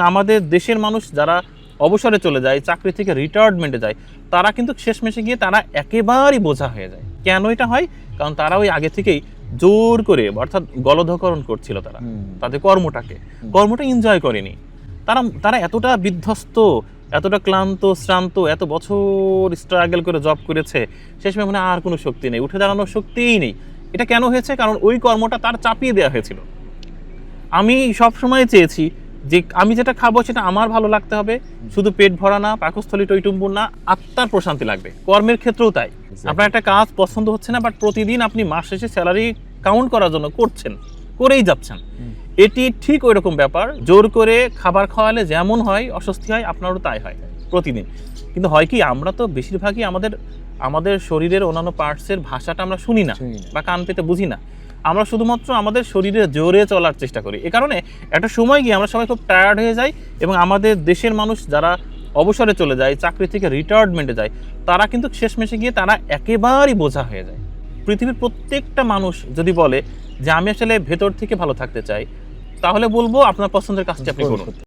আমাদের দেশের মানুষ যারা অবসরে চলে যায়, চাকরি থেকে রিটায়ারমেন্টে যায়, তারা কিন্তু শেষমেশে গিয়ে তারা একেবারেই বোঝা হয়ে যায়। কেন এটা হয়? কারণ তারা ওই আগে থেকেই জোর করে অর্থাৎ গলধকরণ করছিল তারা তাদের কর্মটা এনজয় করেনি। তারা এতটা বিধ্বস্ত, এতটা ক্লান্ত শ্রান্ত, এত বছর স্ট্রাগল করে জব করেছে, শেষমেশ মানে আর কোনো শক্তি নেই, উঠে দাঁড়ানোর শক্তিই নেই। এটা কেন হয়েছে? কারণ ওই কর্মটা তার চাপিয়ে দেওয়া হয়েছিল। আমি সব সময় চেয়েছি যে আমি যেটা খাবো সেটা আমার ভালো লাগতে হবে, শুধু পেট ভরা না, পাকস্থলী টইটুম্বুর না, আত্মার প্রশান্তি লাগবে। কর্মের ক্ষেত্রেও তাই। আপনার একটা কাজ পছন্দ হচ্ছে না, বাট প্রতিদিন আপনি মাস শেষে স্যালারি কাউন্ট করার জন্য করেই যাচ্ছেন। এটি ঠিক ওই রকম ব্যাপার। জোর করে খাবার খাওয়ালে যেমন হয়, অস্বস্তি হয়, আপনারও তাই হয় প্রতিদিন। কিন্তু হয় কি, আমরা তো বেশিরভাগই আমাদের শরীরের অন্যান্য পার্টসের ভাষাটা আমরা শুনি না বা কান পেতে বুঝি না। আমরা শুধুমাত্র আমাদের শরীরে জোরে চলার চেষ্টা করি। এ কারণে একটা সময় গিয়ে আমরা সবাই খুব টায়ার্ড হয়ে যাই, এবং আমাদের দেশের মানুষ যারা অবসরে চলে যায়, চাকরি থেকে রিটায়ারমেন্টে যায়, তারা কিন্তু শেষমেশে গিয়ে তারা একেবারেই বোঝা হয়ে যায়। পৃথিবীর প্রত্যেকটা মানুষ যদি বলে যে আমি আসলে ভেতর থেকে ভালো থাকতে চাই, তাহলে বলবো আপনার পছন্দের কাজটি আপনি করুন।